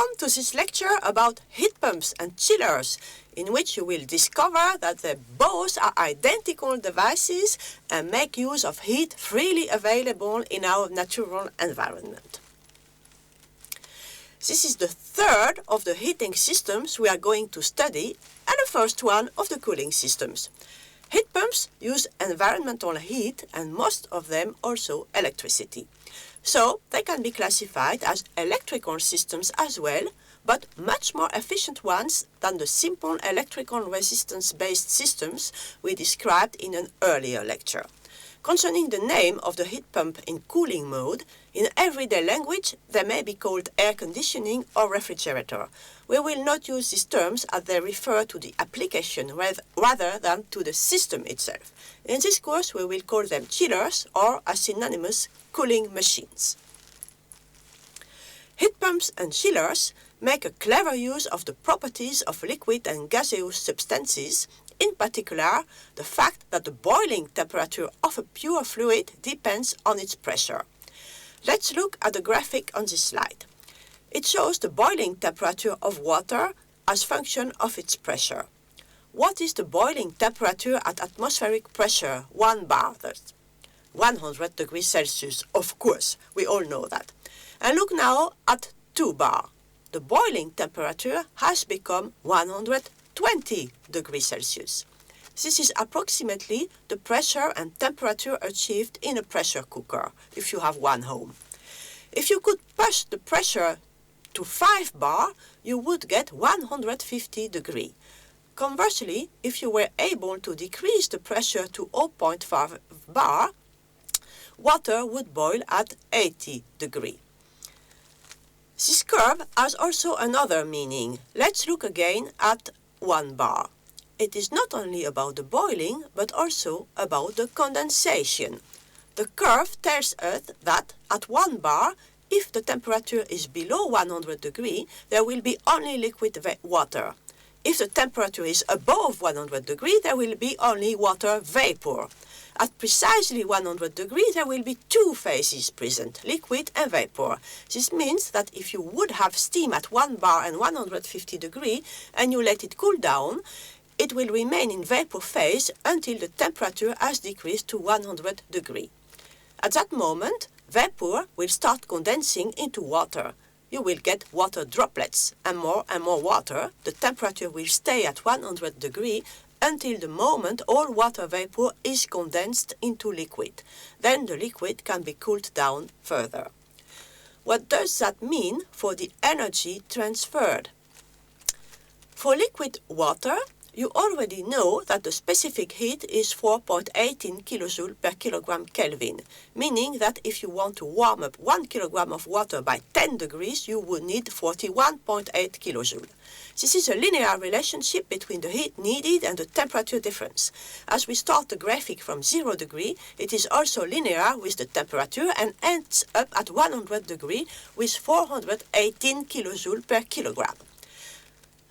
Welcome to this lecture about heat pumps and chillers, in which you will discover that they both are identical devices and make use of heat freely available in our natural environment. This is the third of the heating systems we are going to study and the first one of the cooling systems. Heat pumps use environmental heat and most of them also electricity. So they can be classified as electrical systems as well, but much more efficient ones than the simple electrical resistance-based systems we described in an earlier lecture. Concerning the name of the heat pump in cooling mode, in everyday language they may be called air conditioning or refrigerator. We will not use these terms as they refer to the application rather than to the system itself. In this course we will call them chillers or, as synonymous, cooling machines. Heat pumps and chillers make a clever use of the properties of liquid and gaseous substances, in particular the fact that the boiling temperature of a pure fluid depends on its pressure. Let's look at the graphic on this slide. It shows the boiling temperature of water as function of its pressure. What is the boiling temperature at atmospheric pressure, 1 bar? That's 100 degrees Celsius, of course, we all know that. And look now at 2 bar. The boiling temperature has become 120 degrees Celsius. This is approximately the pressure and temperature achieved in a pressure cooker, if you have one home. If you could push the pressure to 5 bar, you would get 150 degrees. Conversely, if you were able to decrease the pressure to 0.5 bar, water would boil at 80 degrees. This curve has also another meaning. Let's look again at 1 bar. It is not only about the boiling, but also about the condensation. The curve tells us that at 1 bar, if the temperature is below 100 degrees, there will be only liquid water. If the temperature is above 100 degrees, there will be only water vapor. At precisely 100 degrees, there will be two phases present, liquid and vapor. This means that if you would have steam at 1 bar and 150 degrees, and you let it cool down, it will remain in vapor phase until the temperature has decreased to 100 degrees. At that moment, vapor will start condensing into water. You will get water droplets and more water. The temperature will stay at 100 degrees until the moment all water vapor is condensed into liquid. Then the liquid can be cooled down further. What does that mean for the energy transferred? For liquid water, you already know that the specific heat is 4.18 kJ per kilogram Kelvin, meaning that if you want to warm up 1 kilogram of water by 10 degrees, you would need 41.8 kJ. This is a linear relationship between the heat needed and the temperature difference. As we start the graphic from 0 degree, it is also linear with the temperature and ends up at 100 degrees with 418 kJ per kilogram.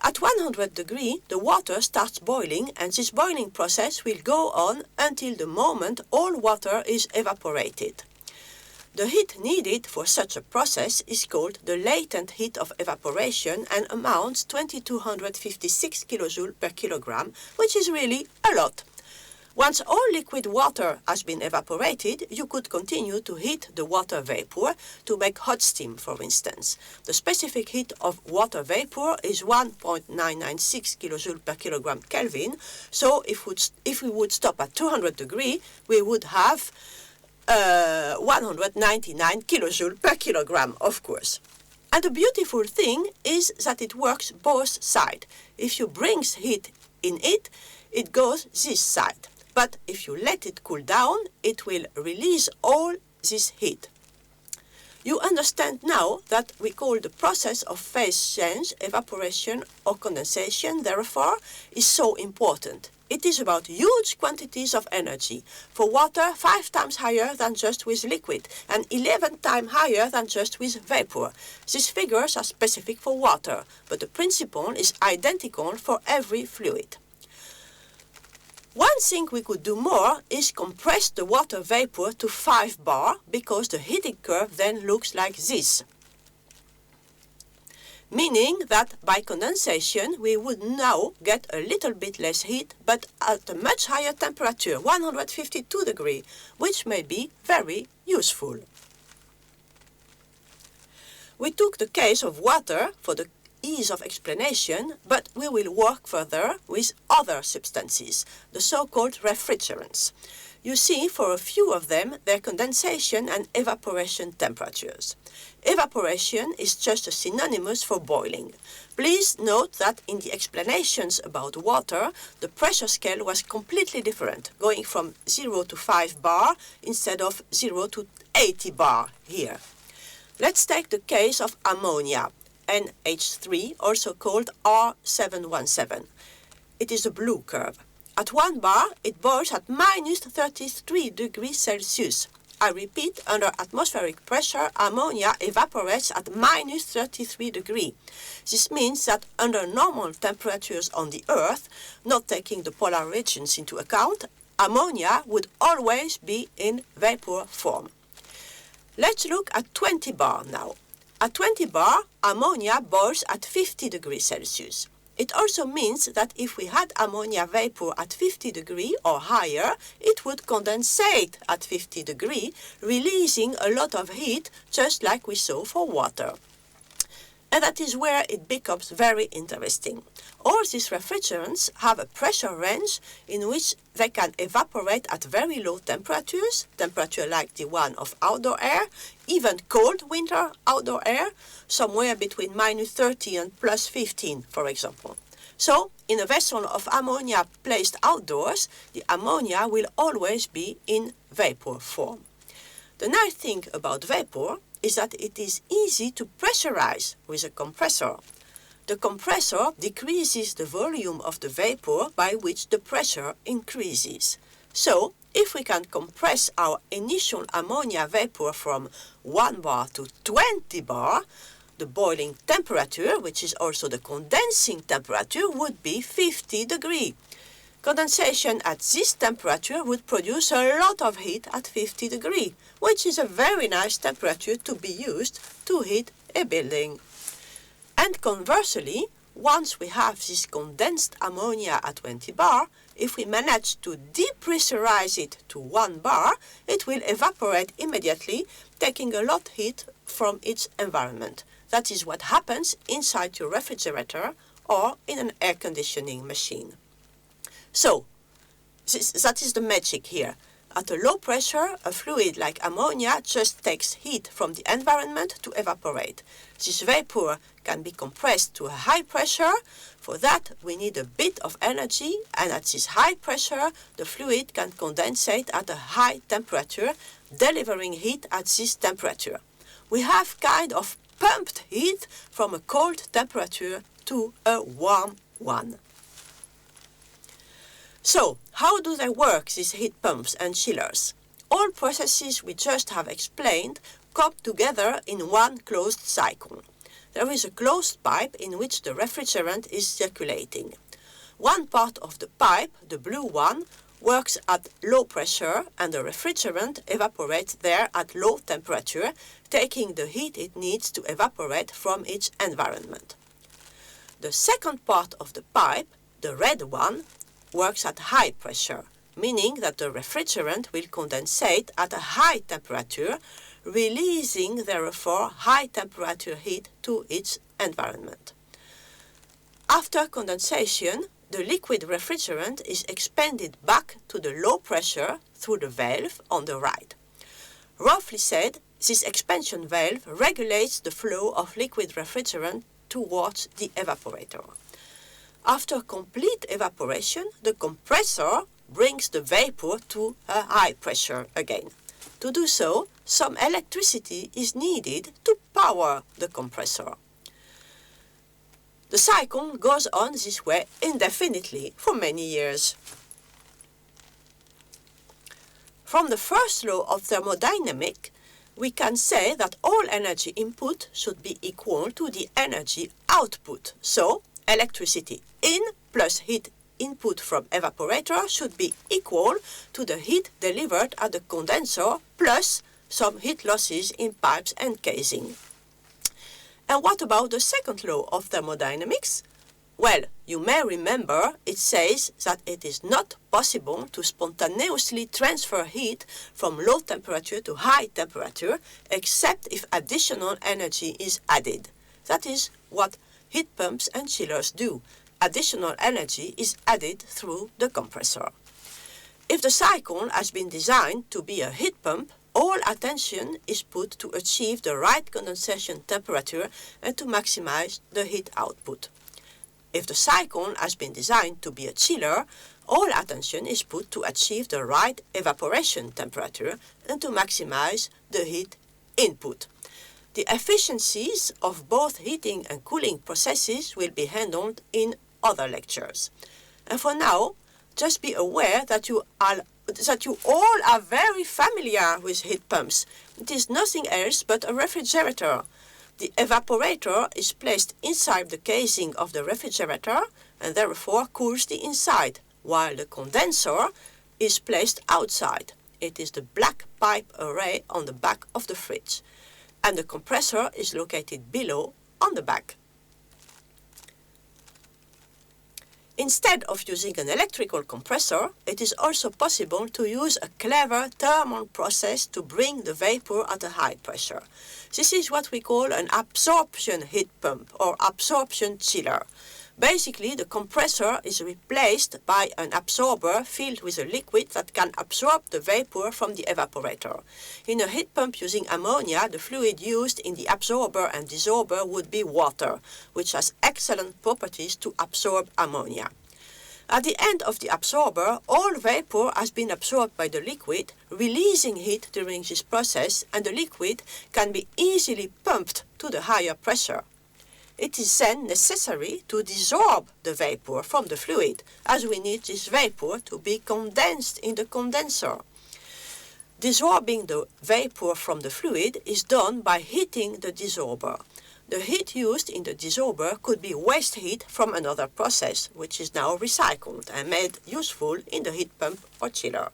At 100 degrees, the water starts boiling, and this boiling process will go on until the moment all water is evaporated. The heat needed for such a process is called the latent heat of evaporation and amounts 2256 kJ per kilogram, which is really a lot. Once all liquid water has been evaporated, you could continue to heat the water vapor to make hot steam, for instance. The specific heat of water vapor is 1.996 kJ per kilogram Kelvin, so if we would stop at 200 degrees, we would have 199 kJ per kilogram, of course. And the beautiful thing is that it works both sides. If you bring heat in it, it goes this side. But if you let it cool down, it will release all this heat. You understand now that we call the process of phase change, evaporation or condensation, therefore, is so important. It is about huge quantities of energy. For water, 5 times higher than just with liquid, and 11 times higher than just with vapor. These figures are specific for water, but the principle is identical for every fluid. One thing we could do more is compress the water vapor to 5 bar, because the heating curve then looks like this. meaning that by condensation we would now get a little bit less heat, but at a much higher temperature, 152 degrees, which may be very useful. We took the case of water for the ease of explanation, but we will work further with other substances, the so-called refrigerants. You see, for a few of them, their condensation and evaporation temperatures. Evaporation is just a synonymous for boiling. Please note that in the explanations about water, the pressure scale was completely different, going from 0 to 5 bar instead of 0 to 80 bar here. Let's take the case of ammonia, NH3, also called R717. It is a blue curve. At 1 bar, it boils at minus 33 degrees Celsius. I repeat, under atmospheric pressure, ammonia evaporates at minus 33 degrees. This means that under normal temperatures on the Earth, not taking the polar regions into account, ammonia would always be in vapor form. Let's look at 20 bar now. At 20 bar, ammonia boils at 50 degrees Celsius. It also means that if we had ammonia vapor at 50 degrees or higher, it would condensate at 50 degrees, releasing a lot of heat, just like we saw for water. And that is where it becomes very interesting. All these refrigerants have a pressure range in which they can evaporate at very low temperatures, temperature like the one of outdoor air, even cold winter outdoor air, somewhere between minus 30 and plus 15, for example. So, in a vessel of ammonia placed outdoors, the ammonia will always be in vapor form. The nice thing about vapor is that it is easy to pressurize with a compressor. The compressor decreases the volume of the vapor by which the pressure increases. So, if we can compress our initial ammonia vapor from 1 bar to 20 bar, the boiling temperature, which is also the condensing temperature, would be 50 degrees. Condensation at this temperature would produce a lot of heat at 50 degrees, which is a very nice temperature to be used to heat a building. And conversely, once we have this condensed ammonia at 20 bar, if we manage to depressurize it to 1 bar, it will evaporate immediately, taking a lot of heat from its environment. That is what happens inside your refrigerator or in an air conditioning machine. So, that is the magic here. At a low pressure, a fluid like ammonia just takes heat from the environment to evaporate. This vapor can be compressed to a high pressure. For that, we need a bit of energy, and at this high pressure, the fluid can condensate at a high temperature, delivering heat at this temperature. We have kind of pumped heat from a cold temperature to a warm one. So, how do they work, these heat pumps and chillers? All processes we just have explained come together in one closed cycle. There is a closed pipe in which the refrigerant is circulating. One part of the pipe, the blue one, works at low pressure and the refrigerant evaporates there at low temperature, taking the heat it needs to evaporate from its environment. The second part of the pipe, the red one, works at high pressure, meaning that the refrigerant will condensate at a high temperature, releasing therefore high temperature heat to its environment. After condensation, the liquid refrigerant is expanded back to the low pressure through the valve on the right. Roughly said, this expansion valve regulates the flow of liquid refrigerant towards the evaporator. After complete evaporation, the compressor brings the vapor to a high pressure again. To do so, some electricity is needed to power the compressor. The cycle goes on this way indefinitely for many years. From the first law of thermodynamics, we can say that all energy input should be equal to the energy output. So, electricity in plus heat input from evaporator should be equal to the heat delivered at the condenser plus some heat losses in pipes and casing. And what about the second law of thermodynamics? Well, you may remember it says that it is not possible to spontaneously transfer heat from low temperature to high temperature except if additional energy is added. That is what heat pumps and chillers do. Additional energy is added through the compressor. If the cycle has been designed to be a heat pump, all attention is put to achieve the right condensation temperature and to maximize the heat output. If the cycle has been designed to be a chiller, all attention is put to achieve the right evaporation temperature and to maximize the heat input. The efficiencies of both heating and cooling processes will be handled in other lectures. And for now, just be aware that you all are very familiar with heat pumps. It is nothing else but a refrigerator. The evaporator is placed inside the casing of the refrigerator and therefore cools the inside, while the condenser is placed outside. It is the black pipe array on the back of the fridge, and the compressor is located below on the back. Instead of using an electrical compressor, it is also possible to use a clever thermal process to bring the vapor at a high pressure. This is what we call an absorption heat pump or absorption chiller. Basically, the compressor is replaced by an absorber filled with a liquid that can absorb the vapor from the evaporator. In a heat pump using ammonia, the fluid used in the absorber and desorber would be water, which has excellent properties to absorb ammonia. At the end of the absorber, all vapor has been absorbed by the liquid, releasing heat during this process, and the liquid can be easily pumped to the higher pressure. It is then necessary to desorb the vapor from the fluid, as we need this vapor to be condensed in the condenser. Desorbing the vapor from the fluid is done by heating the desorber. The heat used in the desorber could be waste heat from another process, which is now recycled and made useful in the heat pump or chiller.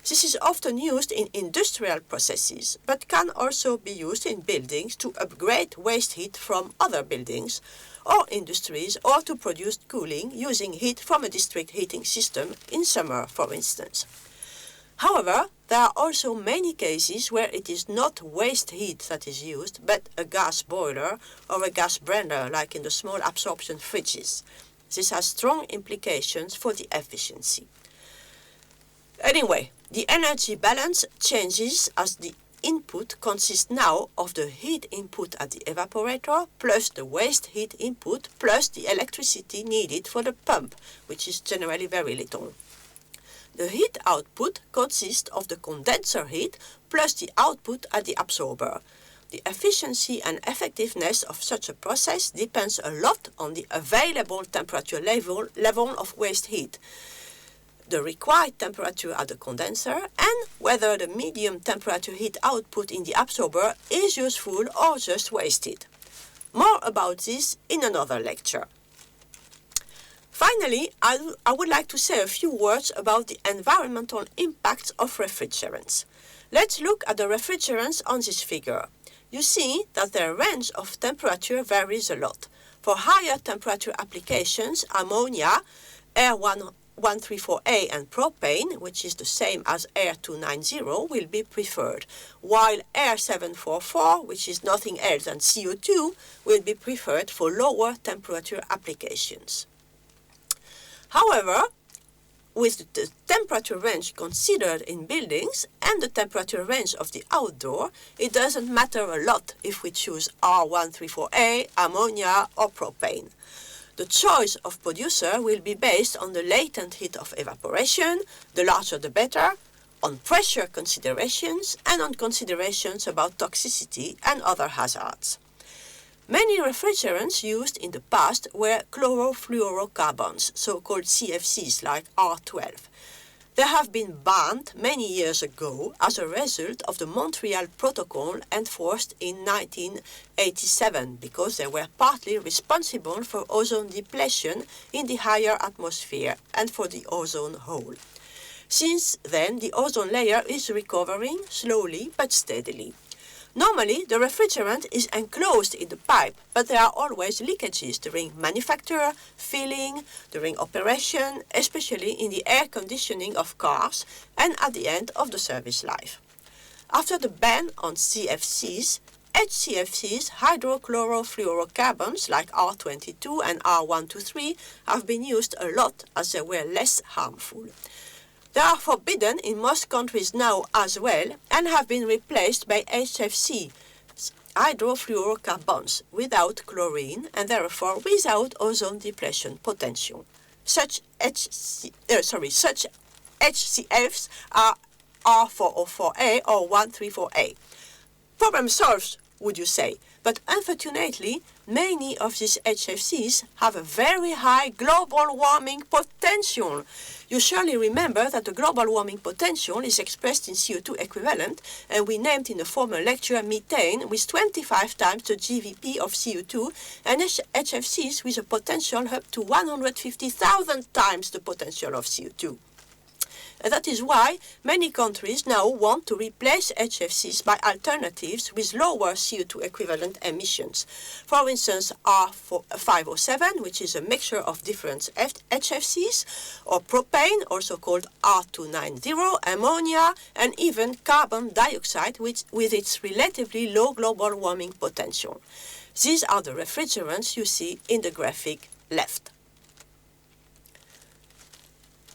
This is often used in industrial processes, but can also be used in buildings to upgrade waste heat from other buildings or industries, or to produce cooling using heat from a district heating system in summer, for instance. However, there are also many cases where it is not waste heat that is used, but a gas boiler or a gas burner, like in the small absorption fridges. This has strong implications for the efficiency. Anyway, the energy balance changes as the input consists now of the heat input at the evaporator plus the waste heat input plus the electricity needed for the pump, which is generally very little. The heat output consists of the condenser heat plus the output at the absorber. The efficiency and effectiveness of such a process depends a lot on the available temperature level of waste heat, the required temperature at the condenser, and whether the medium temperature heat output in the absorber is useful or just wasted. More about this in another lecture. Finally, I would like to say a few words about the environmental impacts of refrigerants. Let's look at the refrigerants on this figure. You see that their range of temperature varies a lot. For higher temperature applications, ammonia, R134A and propane, which is the same as R290, will be preferred, while R744, which is nothing else than CO2, will be preferred for lower temperature applications. However, with the temperature range considered in buildings and the temperature range of the outdoor, it doesn't matter a lot if we choose R134A, ammonia or propane. The choice of producer will be based on the latent heat of evaporation, the larger the better, on pressure considerations, and on considerations about toxicity and other hazards. Many refrigerants used in the past were chlorofluorocarbons, so-called CFCs, like R12. They have been banned many years ago as a result of the Montreal Protocol enforced in 1987 because they were partly responsible for ozone depletion in the higher atmosphere and for the ozone hole. Since then, the ozone layer is recovering slowly but steadily. Normally, the refrigerant is enclosed in the pipe, but there are always leakages during manufacture, filling, during operation, especially in the air conditioning of cars, and at the end of the service life. After the ban on CFCs, HCFCs, hydrochlorofluorocarbons like R22 and R123, have been used a lot as they were less harmful. They are forbidden in most countries now as well and have been replaced by HFC, hydrofluorocarbons, without chlorine and therefore without ozone depletion potential. Such HCFs are R404A or 134A. Problem solved, would you say? But unfortunately, many of these HFCs have a very high global warming potential. You surely remember that the global warming potential is expressed in CO2 equivalent, and we named in the former lecture methane with 25 times the GVP of CO2, and HFCs with a potential up to 150,000 times the potential of CO2. And that is why many countries now want to replace HFCs by alternatives with lower CO2 equivalent emissions. For instance, R507, which is a mixture of different HFCs, or propane, also called R290, ammonia, and even carbon dioxide, with its relatively low global warming potential. These are the refrigerants you see in the graphic left.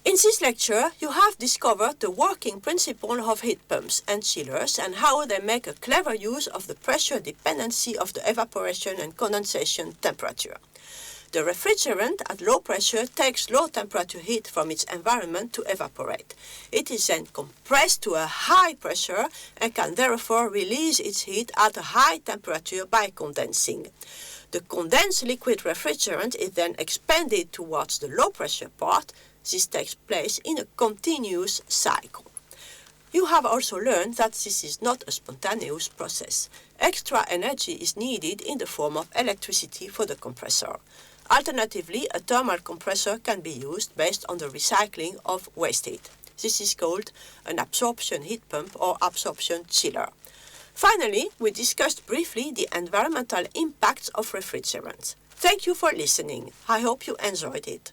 In this lecture, you have discovered the working principle of heat pumps and chillers and how they make a clever use of the pressure dependency of the evaporation and condensation temperature. The refrigerant at low pressure takes low temperature heat from its environment to evaporate. It is then compressed to a high pressure and can therefore release its heat at a high temperature by condensing. The condensed liquid refrigerant is then expanded towards the low pressure part. This takes place in a continuous cycle. You have also learned that this is not a spontaneous process. Extra energy is needed in the form of electricity for the compressor. Alternatively, a thermal compressor can be used based on the recycling of waste heat. This is called an absorption heat pump or absorption chiller. Finally, we discussed briefly the environmental impacts of refrigerants. Thank you for listening. I hope you enjoyed it.